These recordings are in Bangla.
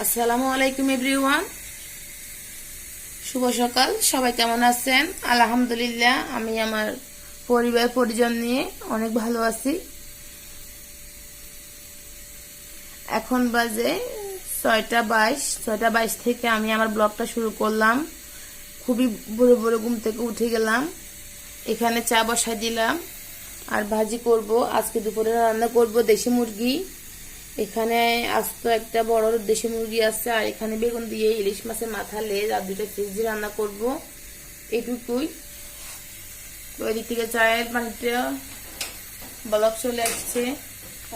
আসসালামু আলাইকুম এভরিওয়ান, শুভ সকাল। সবাই কেমন আছেন? আলহামদুলিল্লাহ, আমি আমার পরিবার পরিজন নিয়ে অনেক ভালো আছি। এখন বাজে 6টা 22 থেকে আমি আমার ব্লগটা শুরু করলাম। খুবই ভোরে ভোরে ঘুম থেকে উঠে গেলাম। এখানে চা বসাই দিলাম আর ভাজি করব। আজকে দুপুরে রান্না করব দেশি মুরগি। এখানে আস্ত একটা বড় দেশি মুরগি আছে, আর এখানে বেগুন দিয়ে ইলিশ মাছের মাথা লেজ আর দুটো ফিশ দিয়ে রান্না করব। এটুকুই। তো এদিক থেকে চায়ের পানিটা বলক চলে আসছে।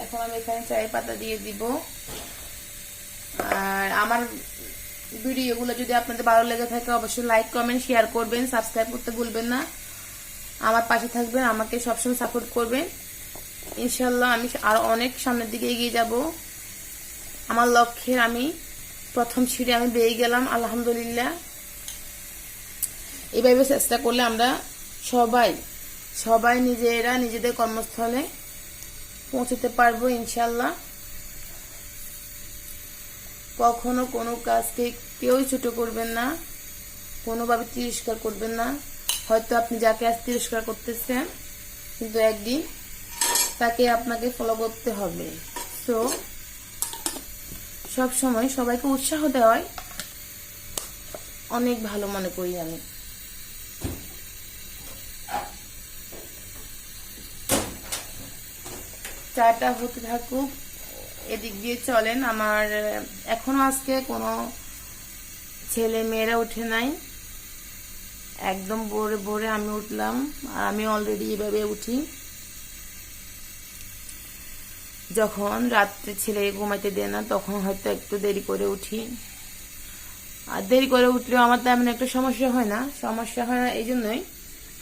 এখন আমি এখানে চায়ের পাতা দিয়ে দিব। আর আমার ভিডিওগুলো যদি আপনাদের ভালো লেগে থাকে অবশ্যই লাইক কমেন্ট শেয়ার করবেন, সাবস্ক্রাইব করতে ভুলবেন না। আমার পাশে থাকবেন, আমাকে সবসময় সাপোর্ট করবেন। ইনশাল্লাহ আমি আরো অনেক সামনের দিকে এগিয়ে যাব। আমার লক্ষ্যের আমি প্রথম সিঁড়ি আমি বেয়ে গেলাম, আলহামদুলিল্লাহ। এইভাবে চেষ্টা করলে আমরা সবাই নিজেরা নিজেদের কর্মস্থলে পৌঁছতে পারবো ইনশাল্লাহ। কখনো কোনো কাজকে কেউই ছোট করবেন না, কোনোভাবে তিরস্কার করবেন না। হয়তো আপনি যাকে আজ তিরস্কার করতেছেন, কিন্তু একদিন তাকে আপনাকে ফলো করতে হবে। তো সব সময় সবাইকে উৎসাহ দেওয়াই অনেক ভালো মনে করি আমি। চাটা হতে থাকুক, এদিক দিয়ে চলেন। আমার এখনো আজকে কোনো ছেলে মেয়েরা উঠে নাই, একদম ভোরে ভোরে আমি উঠলাম। আর আমি অলরেডি এভাবে উঠি যখন রাত্রে ছেলে ঘুমাইতে দেয় না, তখন হয়তো একটু দেরি করে উঠি। আর দেরি করে উঠলেও আমার তেমন একটা সমস্যা হয় না এই জন্যই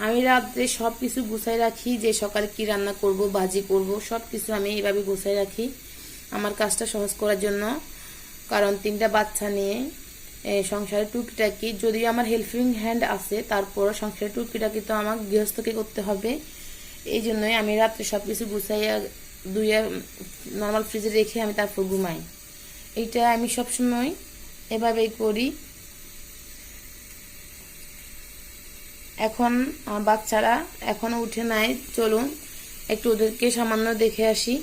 আমি রাত্রে সবকিছু গুছাই রাখি, যে সকালে কি রান্না করব, ভাজি করব, সবকিছু আমি এইভাবে গুছাই রাখি আমার কাজটা সহজ করার জন্য। কারণ 3টা বাচ্চা নিয়ে সংসারের টুকিটাকি, যদি আমার হেল্পিং হ্যান্ড আছে, তারপর সংসারের টুকিটাকি তো আমার গৃহস্থকে করতে হবে। এই জন্যই আমি রাত্রে সবকিছু গুছাইয়া ধুইয়া নর্মাল ফ্রিজে রেখে আমি তারপর ঘুমাই। এইটা আমি সবসময় এভাবেই করি। এখন বাচ্চারা এখনো উঠে নাই, চলুন একটু ওদেরকে সামান্য দেখে আসি।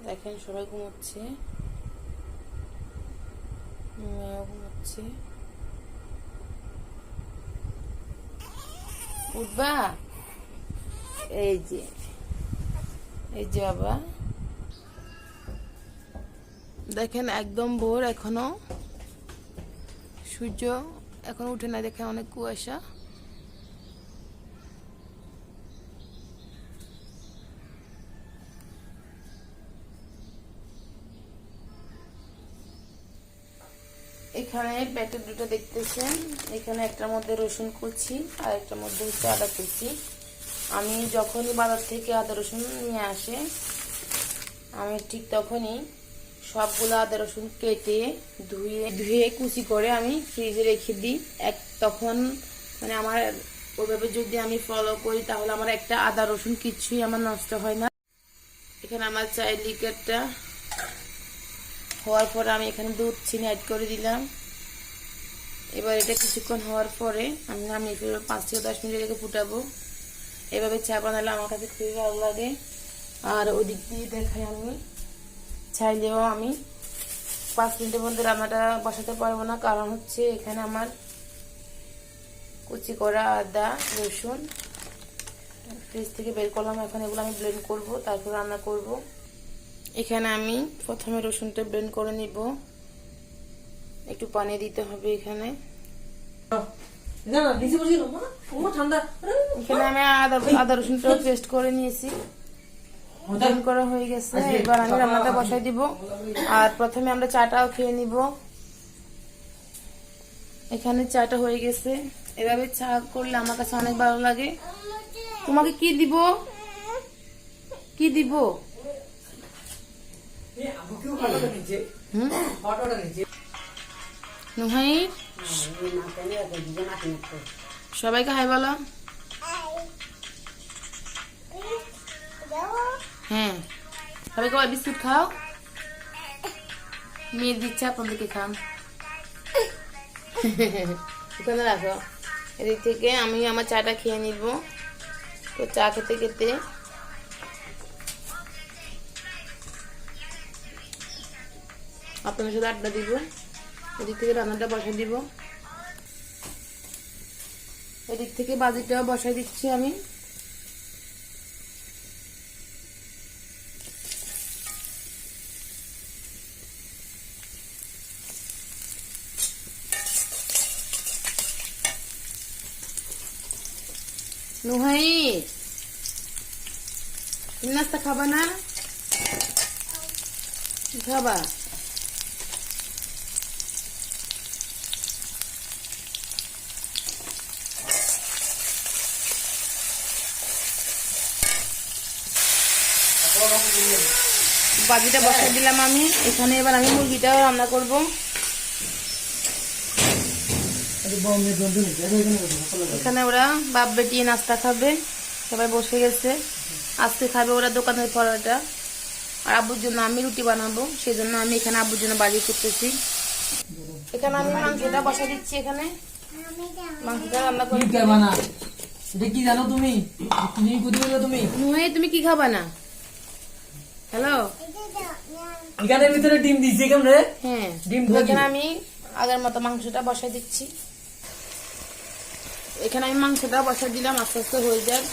দেখেন সবাই ঘুমোচ্ছে, মেয়েও ঘুমোচ্ছে। উঠবা? এই যে বাবা, দেখেন একদম ভোর, এখনো সূর্য এখনো উঠে না। দেখেন অনেক কুয়াশা। এখানে প্যাকেট দুটো দেখতেছেন, এখানে একটার মধ্যে রসুন কুচি আর একটার মধ্যে হচ্ছে আদা কুচি। আমি যখনই বাজার থেকে আদা রসুন নিয়ে আসে, আমি ঠিক তখনই সবগুলো আদা রসুন কেটে ধুয়ে কুচি করে আমি ফ্রিজে রেখে দিই। তখন মানে আমার ওইভাবে যদি আমি ফলো করি, তাহলে আমার একটা আদা রসুন কিছুই আমার নষ্ট হয় না। এখানে আমার চায়ের লিকারটা হওয়ার পরে আমি এখানে দুধ চিনি অ্যাড করে দিলাম। এবার এটা কিছুক্ষণ হওয়ার পরে আমি নামিয়ে ফেলবো। 5 থেকে 10 মিনিট রেখে ফুটাবো। এভাবে চা বানালে আমার কাছে খুবই ভালো লাগে। আর ওদিক দিয়ে দেখাই, আমি চাইলেও আমি 5 মিনিটের মধ্যে রান্নাটা বসাতে পারবো না, কারণ হচ্ছে এখানে আমার কুচি করা আদা রসুন ফ্রিজ থেকে বের করলাম। এখন এগুলো আমি ব্লেন্ড করব, তারপর রান্না করব। এখানে আমি প্রথমে রসুনটা ব্লেন্ড করে নিব। একটু পানি দিতে হবে এখানে। এখানে আমি আদা রসুনটা পেস্ট করে নিয়েছি, ব্লেন্ড করা হয়ে গেছে। এবার আমি রান্নাটা বসাই দিব। আর প্রথমে আমরা চাটাও খেয়ে নিব। এখানে চাটা হয়ে গেছে। এভাবে চা করলে আমার কাছে অনেক ভালো লাগে। তোমাকে কি দিব? নুহাই, সবাইকে হাই বলো। হ্যাঁ, সবাইকে বল বিস্কুট খাও। মেয়ে দিচ্ছে, আপনাদেরকে খান। ওখানে রাখো। এদিক থেকে আমি আমার চাটা খেয়ে নিব। তো চা খেতে খেতে আপনাদের সাথে আড্ডা দিব। এদিক থেকে রান্নাটা বসাই দিব। এদিক থেকে বাজিটাও বসাই দিচ্ছি আমি। নুহাই, তুমি নাস্তা খাবা না? খাবা? বাজিটা বসাই দিলাম আমি এখানে। এবার আমি মুরগিটাও রান্না করব। এখানে ওরা বাপ বেটি নাস্তা খাবে, সবাই বসে গেছে। আজকে খাবে ওরা দোকানের পরোটা, আর আব্বুর জন্য আমি রুটি বানাবো, সেই জন্য আমি এখানে আব্বুর জন্য বাজি করতেছি। এখানে আমি মাংসটা বসা দিচ্ছি। এখানে মাংসটা রান্না করে কি জানো তুমি? তুমি কি খাবা না? হ্যালো, এখানের ভিতরে ডিম দিয়েছি কেমন রে? হ্যাঁ, ডিম এখানে আমি আগের মতো মাংসটা বসাই দিচ্ছি। এখানে আমি মাংসটা বসাই দিলাম, আস্তে আস্তে হয়ে যায়।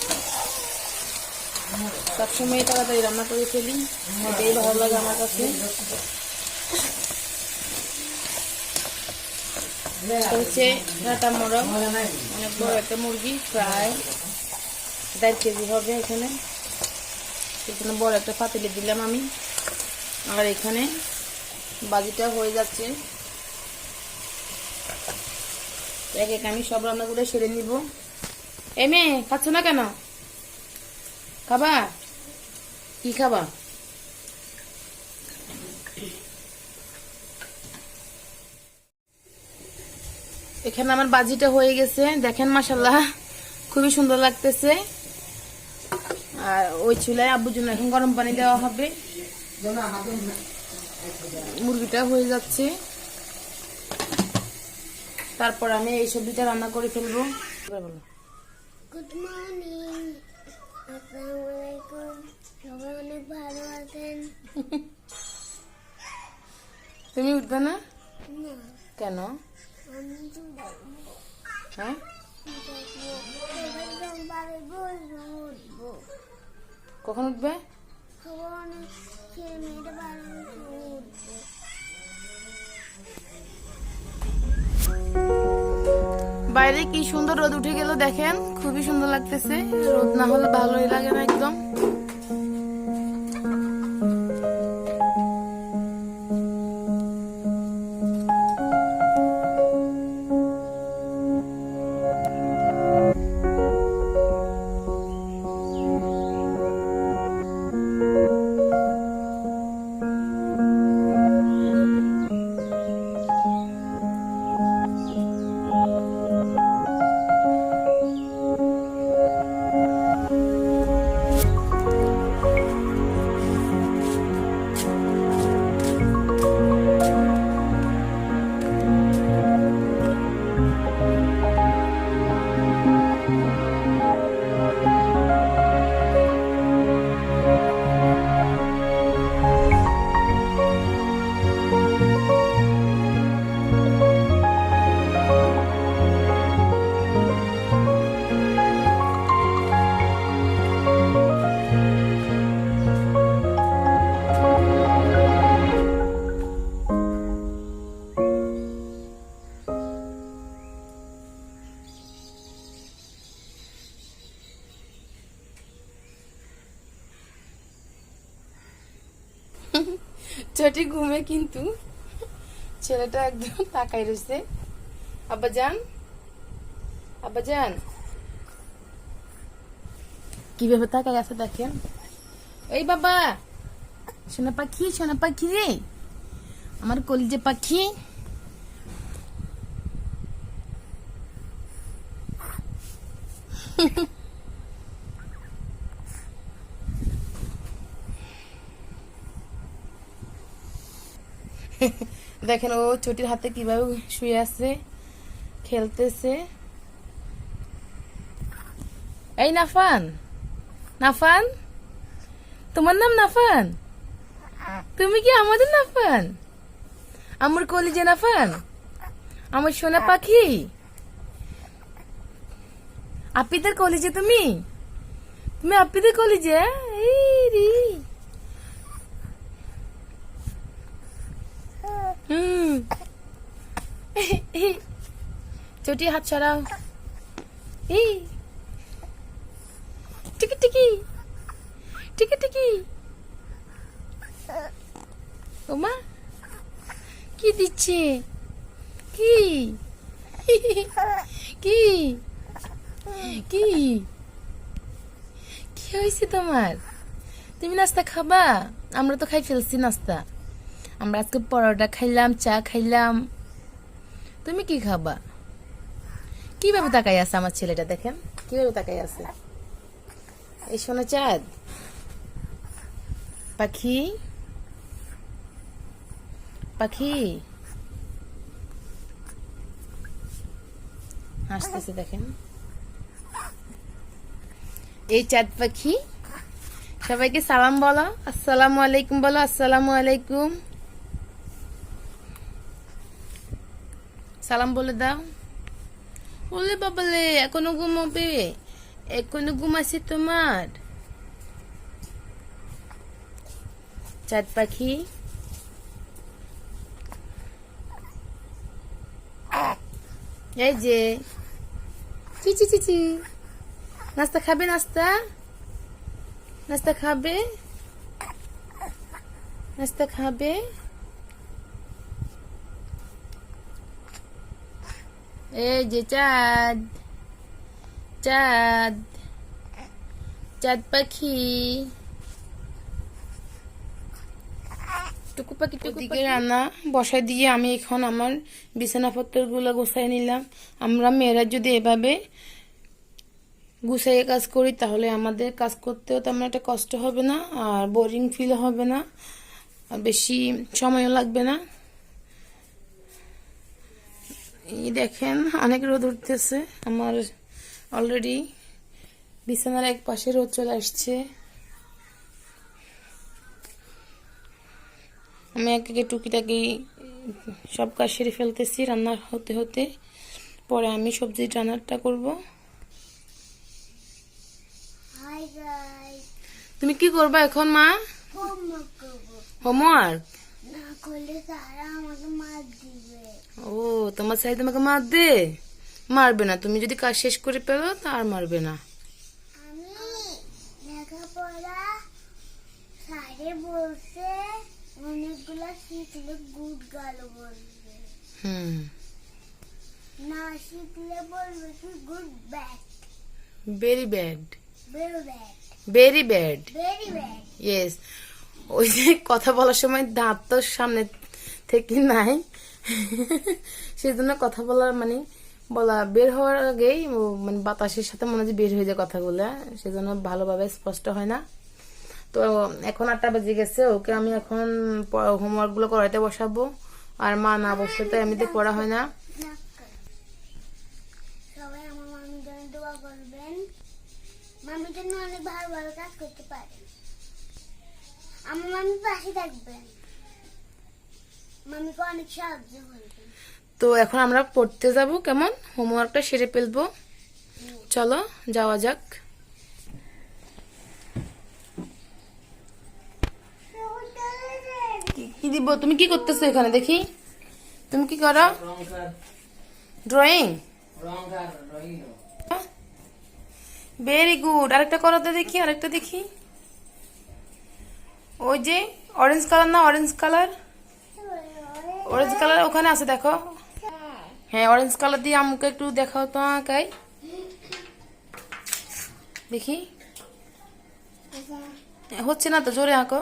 সবসময় তাড়াতাড়ি রান্না করে ফেলি, এটাই ভালো লাগে আমার কাছে। হচ্ছে রাটা মোরগ, অনেক বড় একটা মুরগি, প্রায় 1.5 কেজি হবে। এখানে বড় একটা পাতিলে দিলাম আমি। আর এখানে বাজিটা হয়ে যাচ্ছে। এক এক আমি সব রান্না করে সেরে নিব। এই মেয়ে, খাচ্ছ না কেন? খাবা? কি খাবা? এখানে আমার বাজিটা হয়ে গেছে, দেখেন মাশাআল্লাহ খুবই সুন্দর লাগতেছে। আর ওই চুলায় আব্বুর জন্য এখন গরম পানি দেওয়া হবে। মুরগিটা হয়ে যাচ্ছে, তারপর আমি এই সবজিটা রান্না করে ফেলবো। গুড মর্নিং, আসসালামু আলাইকুম। সবাই অনেক ভালো আছেন? তুমি উঠবে না না, কেন? আমি তো হ্যাঁ, উঠবো। কখন উঠবে? সবাই অনেক খেয়ে মেয়েটা ভালো উঠবো। বাইরে কি সুন্দর রোদ উঠে গেল, দেখেন খুবই সুন্দর লাগতেছে। রোদ না হলে ভালোই লাগে না একদম। চটি ঘুমে, কিন্তু ছেলেটা একদম তাকাই রয়েছে। আব্বাজান, আব্বাজান কিভাবে তাকাই আছে দেখেন। এই বাবা, সোনা পাখি, সোনা পাখি রে, আমার কলিজা পাখি। দেখেন ও ছোটির হাতে কিভাবে শুয়ে আছে, খেলতেছে। এই নাফান, নাফান, তোমার নাম নাফান? তুমি কি আমাদের নাফান? আমার কলিজা নাফান, আমার সোনা পাখি, আপিদের কলিজা তুমি? তুমি আপিদের কলিজা? এই রে। চটি হাত সরাও। এই টিকি টিকি টিকি টিকি। ওমা কি দিচ্ছে? কি কি কি কি হয়েছে তোমার? তুমি নাস্তা খাবা? আমরা তো খাই ফেলছি নাস্তা। আমরা আজকে পরোটা খাইলাম, চা খাইলাম। তুমি কি খাবা? কিভাবে তাকাই আছে আমার ছেলেটা, দেখেন কিভাবে তাকাই আছে। এই সোনা চাঁদ পাখি, পাখি হাসতেছে দেখেন। এই চাঁদ পাখি সবাইকে সালাম বলো, আসসালামু আলাইকুম বলো, আসসালামু আলাইকুম। সালাম বলে দাও। ওলে বাবালে, এখনো ঘুমাবে? এখনো ঘুমাচ্ছে তোমার চাঁদ পাখি? এই যে চিচি চিচি, নাস্তা খাবে? নাস্তা নাস্তা খাবে? নাস্তা খাবে? এই যে চাঁদ, চাঁদ, চাঁদ পাখি, টুকু পাখি, টুকু পাখি। রান্না বসাই দিয়ে আমি এখন আমার বিছানাপত্র গুলো গুছাই নিলাম। আমরা মেয়েরা যদি এভাবে গুছাইয়ে কাজ করি তাহলে আমাদের কাজ করতেও তেমন একটা কষ্ট হবে না, আর বোরিং ফিল হবে না, আর বেশি সময়ও লাগবে না। এই দেখেন অনেক রোদ উঠতেছে আমার, অলরেডি বিছানার এক পাশে রোদ চলে আসছে। আমি একে টুকিটাকি সব কাজ সেরে ফেলতেছি রান্না হতে হতে। পরে আমি সবজি রান্নাটা করব। হাই গাইস, তুমি কি করবা এখন মা? হোমওয়ার্ক করব। হোমওয়ার্ক? না করলে তারা আমাকে মার দিবে। ও, তোমার স্যার তোমাকে মারবে? মারবে না, তুমি যদি কাজ শেষ করে ফেলো তা আর মারবে না। আমি লেখাপড়া স্যারে বলছে অনেকগুলা শিখলে গুড গালো বলবে, না শিখলে বলবে কি good bad. Very bad, very bad, very bad, very bad. Yes. ওই যে কথা বলার সময় দাঁত তো সামনে থেকে নাই, সেজন্য কথা বলার মানে বলা বের হওয়ার আগেই মানে বাতাসের সাথে মনে হয় বের হয়ে যায় কথাগুলো, সেজন্য ভালোভাবে স্পষ্ট হয় না। তো এখন 8টা বেজে গেছে, ওকে আমি এখন হোমওয়ার্ক গুলো করাইতে বসাবো। আর মা না বসলে তো এমনিতে পড়া হয় না। সবাই আমার মামির জন্য দোয়া করবেন, মামির জন্য অনেক ভালো ভালো কাজ করতে পারে। আমার মামির পাশে থাকবেন, মামিকে অনেক সাহায্য করবেন। তো এখন আমরা পড়তে যাব, কেমন হোমওয়ার্কটা সেরে ফেলবো। চলো যাওয়া যাক। কি দিব? তুমি কি করতেছো এখানে দেখি? তুমি কি করো? ড্রয়িং? Very good. আরেকটা করো তো দেখি, আরেকটা দেখি। ওই যে অরেঞ্জ কালার, না অরেঞ্জ কালার, অরেঞ্জ কালার ওখানে আছে দেখো। হ্যাঁ, অরেঞ্জ কালার দিয়ে আমাকে একটু দেখাও তো আঁকাই দেখি। হচ্ছে না তো, জোরে আঁকো,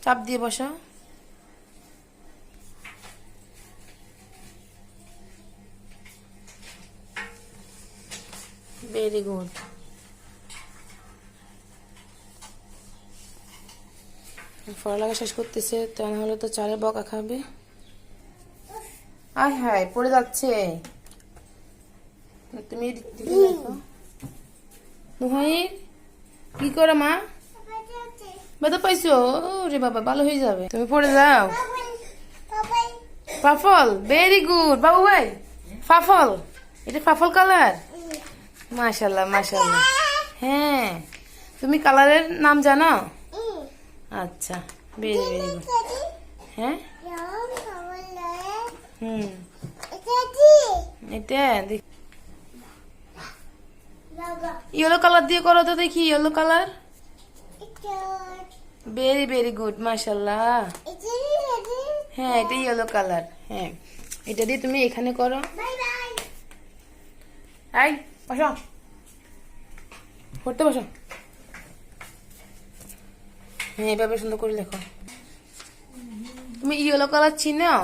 চাপ দিয়ে বসো। Very good. পড়ালেখা শেষ করতেছে, তা নাহলে তো চারে বকা খাবে। আয় হায় পড়ে যাচ্ছে। তুমি দেখে দেখো। নুহাইর কি করে মা? ব্যথা পাইছো? রে বাবা, ভালো হয়ে যাবে, তুমি পড়ে যাও। পাফল, ভেরি গুড বাবু ভাই। পাফল, এটা পাফল কালার। মাশাআল্লাহ মাশাআল্লাহ। হ্যাঁ, তুমি কালারের নাম জানো? আচ্ছা, ভেরি ভেরি গুড। হ্যাঁ এটা ইয়েলো কালার দিয়ে করো তো দেখি। Yellow colour, very very good মাশাআল্লাহ। হ্যাঁ, এটা ইয়েলো কালার। হ্যাঁ, এটা দিয়ে তুমি এখানে করো। এই বসো, পড়তে বসো। হ্যাঁ, এভাবে সুন্দর করে লেখো। তুমি ইয়েলো কালার চিনো?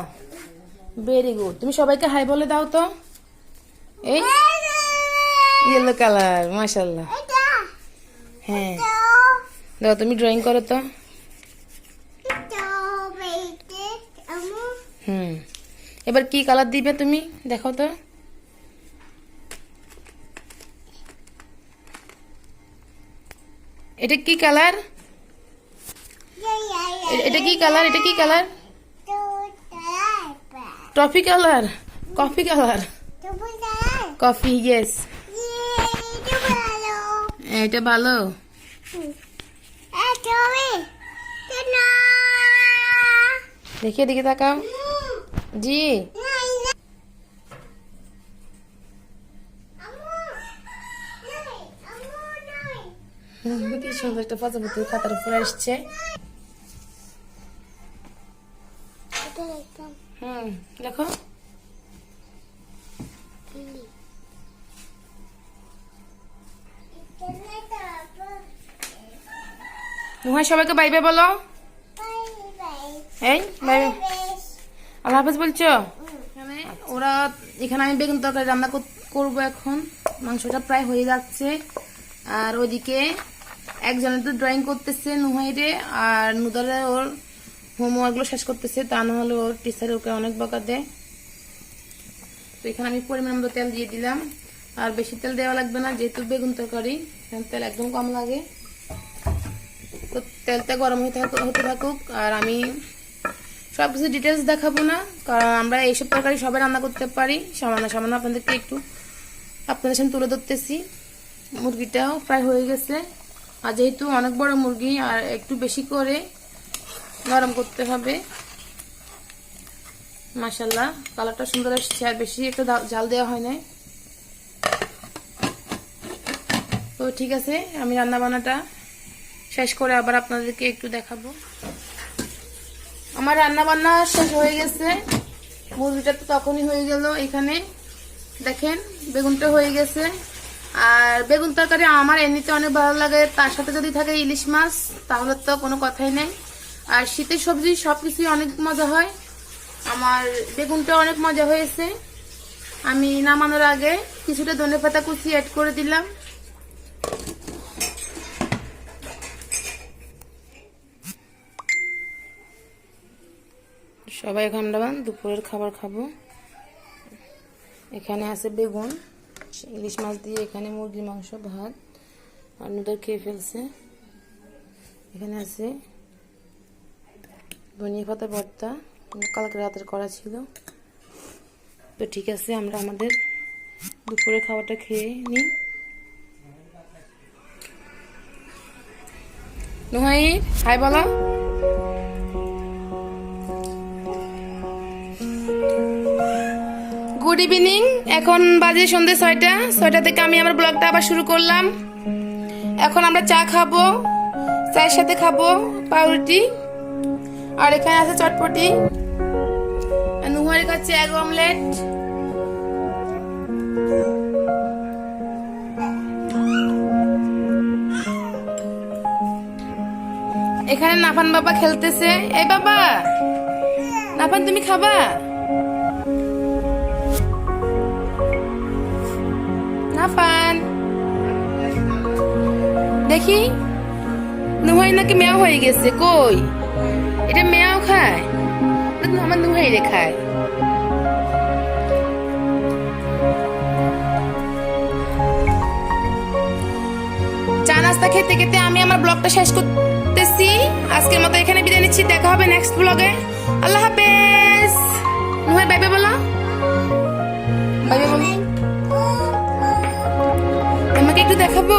Very good. তুমি সবাইকে হাই বলে দাও তো। এই ইয়েলো কালার, মাশাআল্লাহ। হ্যাঁ, দাও তুমি ড্রয়িং করো তো। এবার কি কালার দিবে তুমি দেখো তো। এটা কি কালার? এটা কি কালার? এটা কি colour? Toffee colour, coffee colour, coffee. Yes, এটা ভালো। দেখি এদিকে তাকাও। জি, কি সুন্দর একটা প্রজাপতি খাতার উপরে আসছে। দেখো। নুহাই সবাইকে বাই বাই বলো। এই বাই বাই, আল্লাহ হাফেজ বলছো। ওরা এখানে আমি বেগুন তরকারি রান্না করবো এখন। মাংসটা প্রায় হয়ে যাচ্ছে। আর ওইদিকে একজনে তো ড্রয়িং করতেছে নুহাইরে, আর নুদারে ওর হোমওয়ার্কগুলো শেষ করতেছে। তা না হলে ওর টিচার ওকে অনেক বকা দেয়। তো এখানে আমি পরিমাণ মতো তেল দিয়ে দিলাম। আর বেশি তেল দেওয়া লাগবে না, যেহেতু বেগুন তরকারি, তেল একদম কম লাগে। তো তেলটা গরম হতে থাকুক। আর আমি সবকিছু ডিটেলস দেখাবো না, কারণ আমরা এইসব তরকারি সবাই রান্না করতে পারি। সামান্য সামান্য আপনাদেরকে একটু আপনাদের সামনে তুলে ধরতেছি। মুরগিটাও প্রায় হয়ে গেছে। আর যেহেতু অনেক বড় মুরগি, আর একটু বেশি করে নরম করতে হবে। মাশাআল্লাহ, কালারটা সুন্দর আসছে। আর বেশি একটু ঝাল দেওয়া হয় না। তো ঠিক আছে, আমি রান্না বান্নাটা শেষ করে আবার আপনাদেরকে একটু দেখাবো। আমার রান্না বান্না শেষ হয়ে গেছে। মুরগিটা তো তখনই হয়ে গেল। এখানে দেখেন বেগুনটা হয়ে গেছে। আর বেগুন তরকারি আমার এমনিতে অনেক ভালো লাগে, তার সাথে যদি থাকে ইলিশ মাছ তাহলে তো কোনো কথাই নেই। আর শীতের সবজি সবকিছুই অনেক মজা হয়। আমার বেগুনটা অনেক মজা হয়েছে। আমি নামানোর আগে কিছুটা ধনেপাতা কুচি অ্যাড করে দিলাম। সবাই এখন আমরা দুপুরের খাবার খাবো। এখানে আছে বেগুন, ইলিশ মাছ দিয়ে, এখানে মুরগির মাংস, ভাত, আর নুডল খেয়ে ফেলছে। এখানে আছে ধনিয়া পাতা ভর্তা, কালকে রাতের করা ছিল। তো ঠিক আছে, আমরা আমাদের দুপুরের খাবারটা খেয়ে নিই। নুহাই হাই বলো। Good evening. এখন বাজে সন্ধ্যে 6টা। 6টা থেকে আমি আমার ব্লগটা আবার শুরু করলাম। এখন আমরা চা খাবো, চায়ের সাথে খাবো পাউরুটি, আর এখানে আছে চটপটি। নুহারি খাচ্ছে এগ অমলেট। এখানে নাফান বাবা খেলতেছে। এই বাবা, নাফান তুমি খাবা? নাফান দেখি, নুহাই নাকি মেয়াও হয়ে গেছে। কই, এটা মেয়াও খায়? আমার নুহাই রে খায়। নাস্তা খেতে খেতে আমি আমার ব্লগটা শেষ করতেছি। আজকের মতো এখানে বিদায় নিচ্ছি, দেখা হবে নেক্সট ব্লগে। আল্লাহ হাফেজ। নুহাই বাই বাই বলো, বাই বাই বলো। আমাকে একটু দেখাবো।